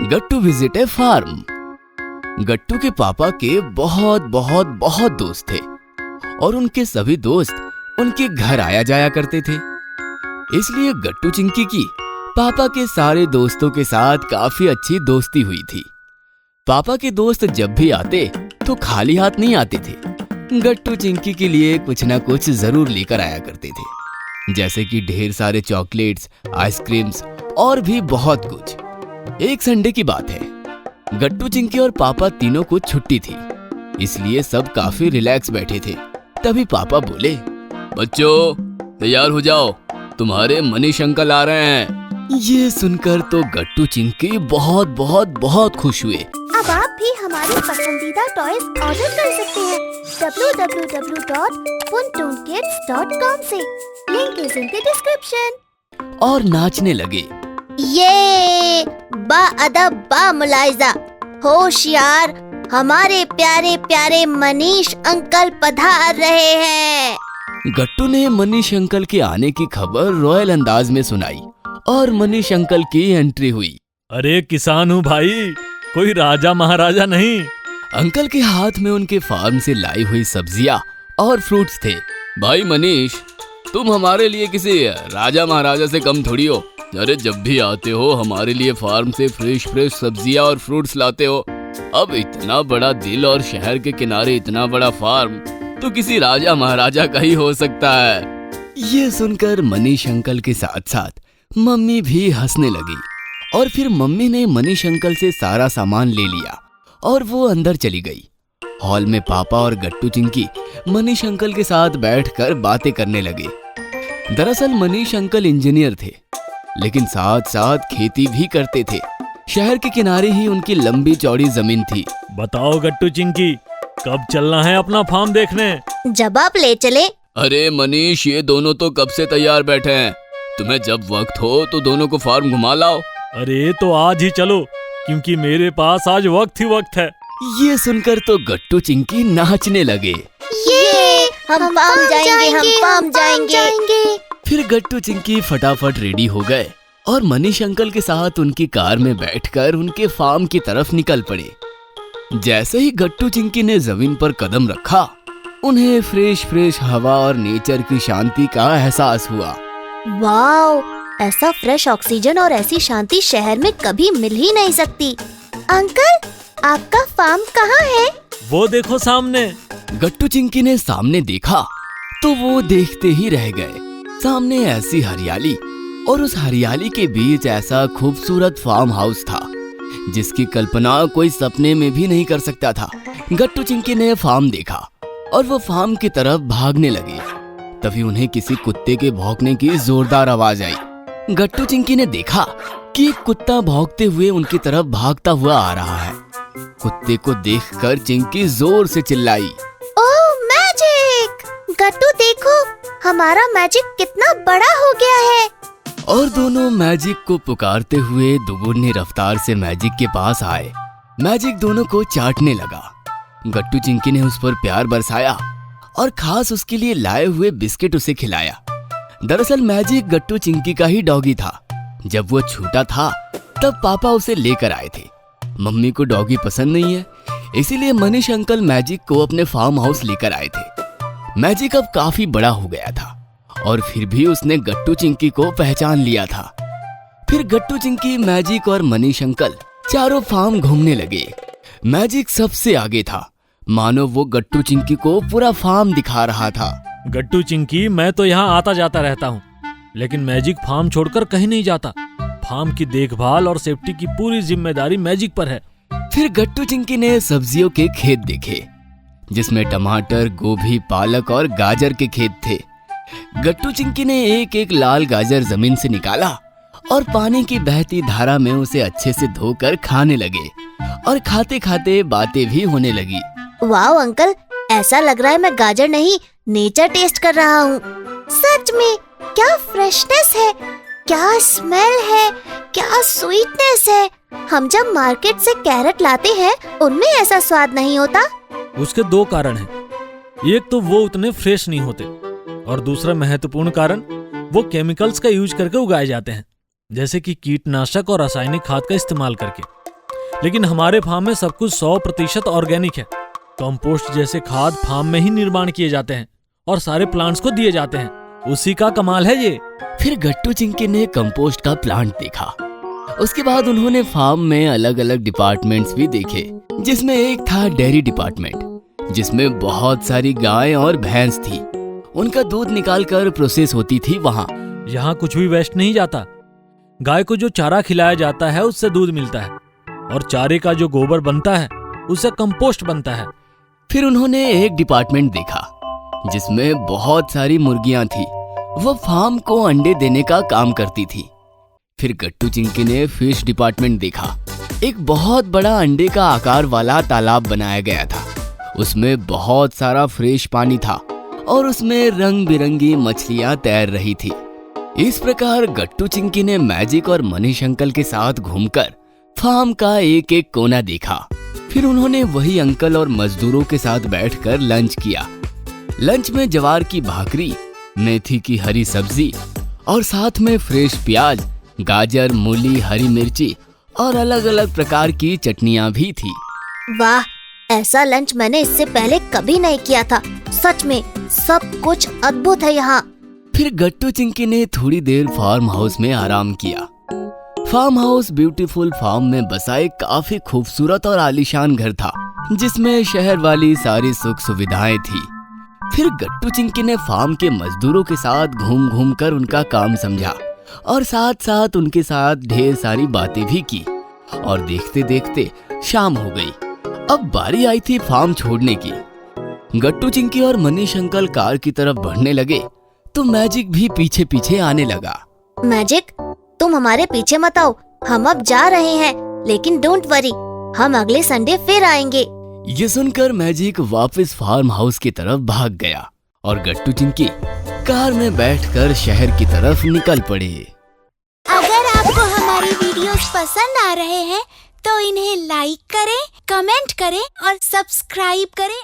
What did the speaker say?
गट्टू visit ए farm. गट्टू के पापा के बहुत बहुत बहुत दोस्त थे और उनके सभी दोस्त उनके घर आया जाया करते थे। इसलिए गट्टू चिंकी की पापा के सारे दोस्तों के साथ काफी अच्छी दोस्ती हुई थी। पापा के दोस्त जब भी आते तो खाली हाथ नहीं आते थे। गट्टू चिंकी के लिए कुछ ना कुछ जरूर लेकर आया करते थे, जैसे कि ढेर सारे चॉकलेट्स, आइसक्रीम्स और भी बहुत कुछ। एक संडे की बात है, गट्टू चिंकी और पापा तीनों को छुट्टी थी, इसलिए सब काफी रिलैक्स बैठे थे। तभी पापा बोले, बच्चों तैयार हो जाओ, तुम्हारे मनीष अंकल आ रहे हैं। ये सुनकर तो गट्टू चिंकी बहुत बहुत बहुत खुश हुए। अब आप भी हमारे पसंदीदा टॉयज ऑर्डर कर सकते हैं www.funtoonkids.com से। Link is in the description. और नाचने लगे। ये बाअदब बामुलाइजा, होशियार, हमारे प्यारे प्यारे मनीष अंकल पधार रहे हैं। गट्टू ने मनीष अंकल के आने की खबर रॉयल अंदाज में सुनाई और मनीष अंकल की एंट्री हुई। अरे किसान हूँ भाई, कोई राजा महाराजा नहीं। अंकल के हाथ में उनके फार्म से लाई हुई सब्जियां और फ्रूट्स थे। भाई मनीष, तुम हमारे लिए किसी राजा महाराजा से कम थोड़ी हो। अरे जब भी आते हो हमारे लिए फार्म से फ्रेश फ्रेश सब्जियां और फ्रूट्स लाते हो। अब इतना बड़ा दिल और शहर के किनारे इतना बड़ा फार्म तो किसी राजा महाराजा का ही हो सकता है। ये सुनकर मनीष अंकल के साथ साथ मम्मी भी हंसने लगी और फिर मम्मी ने मनीष अंकल से सारा सामान ले लिया और वो अंदर चली गई। हॉल में पापा और गट्टू चिंकी मनीष अंकल के साथ बैठकर बातें करने लगे। दरअसल मनीष अंकल इंजीनियर थे, लेकिन साथ साथ खेती भी करते थे। शहर के किनारे ही उनकी लंबी चौड़ी जमीन थी। बताओ गट्टू चिंकी, कब चलना है अपना फार्म देखने? जब आप ले चले। अरे मनीष, ये दोनों तो कब से तैयार बैठे हैं। तुम्हें जब वक्त हो तो दोनों को फार्म घुमा लाओ। अरे तो आज ही चलो, क्योंकि मेरे पास आज वक्त ही वक्त है। ये सुनकर तो गट्टू चिंकी नाचने लगे। ये हम फार्म जाएंगे, हम फार्म जाएंगे। फिर गट्टू चिंकी फटाफट रेडी हो गए और मनीष अंकल के साथ उनकी कार में बैठकर उनके फार्म की तरफ निकल पड़े। जैसे ही गट्टू चिंकी ने जमीन पर कदम रखा, उन्हें फ्रेश फ्रेश हवा और नेचर की शांति का एहसास हुआ। वाओ, ऐसा फ्रेश ऑक्सीजन और ऐसी शांति शहर में कभी मिल ही नहीं सकती। अंकल, आपका फार्म कहाँ है? वो देखो सामने। गट्टू चिंकी ने सामने देखा तो वो देखते ही रह गए। सामने ऐसी हरियाली और उस हरियाली के बीच ऐसा खूबसूरत फार्म हाउस था जिसकी कल्पना कोई सपने में भी नहीं कर सकता था। गट्टू चिंकी ने फार्म देखा और वो फार्म की तरफ भागने लगे। तभी उन्हें किसी कुत्ते के भौंकने की जोरदार आवाज आई। गट्टू चिंकी ने देखा कि एक कुत्ता भौंकते हुए उनकी तरफ भागता हुआ आ रहा है। कुत्ते को देखकर चिंकी जोर से चिल्लाई, ओह मैजिक! गट्टू देखो, हमारा मैजिक कितना बड़ा हो गया है। और दोनों मैजिक को पुकारते हुए दुगुनी रफ्तार से मैजिक के पास आए। मैजिक दोनों को चाटने लगा। गट्टू चिंकी ने उस पर प्यार बरसाया और खास उसके लिए लाए हुए बिस्किट उसे खिलाया। दरअसल मैजिक गट्टू चिंकी का ही डॉगी था। जब वो छोटा था तब पापा उसे लेकर आए थे। मम्मी को डॉगी पसंद नहीं है, इसीलिए मनीष अंकल मैजिक को अपने फार्म हाउस लेकर आए थे। मैजिक अब काफी बड़ा हो गया था और फिर भी उसने गट्टू चिंकी को पहचान लिया था। फिर गट्टू चिंकी, मैजिक और मनीष अंकल चारों फार्म घूमने लगे। मैजिक सबसे आगे था, मानो वो गट्टू चिंकी को पूरा फार्म दिखा रहा था। गट्टू चिंकी, मैं तो यहाँ आता जाता रहता हूँ, लेकिन मैजिक फार्म छोड़कर कहीं नहीं जाता। फार्म की देखभाल और सेफ्टी की पूरी जिम्मेदारी मैजिक पर है। फिर गट्टू चिंकी ने सब्जियों के खेत देखे, जिसमें टमाटर, गोभी, पालक और गाजर के खेत थे। गट्टू चिंकी ने एक एक लाल गाजर जमीन से निकाला और पानी की बहती धारा में उसे अच्छे से धोकर खाने लगे और खाते खाते बातें भी होने लगी। वाओ अंकल, ऐसा लग रहा है मैं गाजर नहीं नेचर टेस्ट कर रहा हूँ। सच में क्या फ्रेशनेस है, क्या स्मेल है, क्या स्वीटनेस है। हम जब मार्केट से कैरेट लाते हैं उनमें ऐसा स्वाद नहीं होता। उसके दो कारण हैं। एक तो वो उतने फ्रेश नहीं होते और दूसरा महत्वपूर्ण कारण, वो केमिकल्स का यूज करके उगाए जाते हैं, जैसे कि कीटनाशक और रासायनिक खाद का इस्तेमाल करके। लेकिन हमारे फार्म में सब कुछ 100% ऑर्गेनिक है। कंपोस्ट जैसे खाद फार्म में ही निर्माण किए जाते हैं और सारे प्लांट्स को दिए जाते हैं। उसी का कमाल है ये। फिर गट्टू चिंकी ने कंपोस्ट का प्लांट देखा। उसके बाद उन्होंने फार्म में अलग अलग डिपार्टमेंट्स भी देखे, जिसमें एक था डेयरी डिपार्टमेंट, जिसमें बहुत सारी गाय और भैंस थी। उनका दूध निकालकर प्रोसेस होती थी वहाँ। यहाँ कुछ भी वेस्ट नहीं जाता। गाय को जो चारा खिलाया जाता है उससे दूध मिलता है और चारे का जो गोबर बनता है उससे कंपोस्ट बनता है। फिर उन्होंने एक डिपार्टमेंट देखा जिसमें बहुत सारी मुर्गियां थी। वो फार्म को अंडे देने का काम करती थी। फिर गट्टू चिंकी ने फिश डिपार्टमेंट देखा। एक बहुत बड़ा अंडे का आकार वाला तालाब बनाया गया था। उसमें बहुत सारा फ्रेश पानी था और उसमें रंग बिरंगी मछलियां तैर रही थी। इस प्रकार गट्टू चिंकी ने मैजिक और मनीष अंकल के साथ घूमकर फार्म का एक एक कोना देखा। फिर उन्होंने वही अंकल और मजदूरों के साथ बैठकर लंच किया। लंच में ज्वार की भाकरी, मेथी की हरी सब्जी और साथ में फ्रेश प्याज, गाजर, मूली, हरी मिर्ची और अलग अलग प्रकार की चटनियां भी थी। वाह, ऐसा लंच मैंने इससे पहले कभी नहीं किया था। सच में सब कुछ अद्भुत है यहाँ। फिर गट्टू चिंकी ने थोड़ी देर फार्म हाउस में आराम किया। फार्म हाउस ब्यूटीफुल फार्म में बसा एक काफी खूबसूरत और आलीशान घर था, जिसमें शहर वाली सारी सुख सुविधाएं थी। फिर गट्टू चिंकी ने फार्म के मजदूरों के साथ घूम घूम कर उनका काम समझा और साथ साथ उनके साथ ढेर सारी बातें भी की। और देखते देखते शाम हो गई। अब बारी आई थी फार्म छोड़ने की। गट्टू चिंकी और मनीष अंकल कार की तरफ बढ़ने लगे तो मैजिक भी पीछे पीछे आने लगा। मैजिक, तुम हमारे पीछे मत आओ, हम अब जा रहे हैं, लेकिन डोंट वरी, हम अगले संडे फिर आएंगे। ये सुनकर मैजिक वापस फार्म हाउस की तरफ भाग गया और गट्टू चिंकी कार में बैठकर शहर की तरफ निकल पड़े। अगर आपको हमारी वीडियोस पसंद आ रहे हैं तो इन्हें लाइक करें, कमेंट करें और सब्सक्राइब करें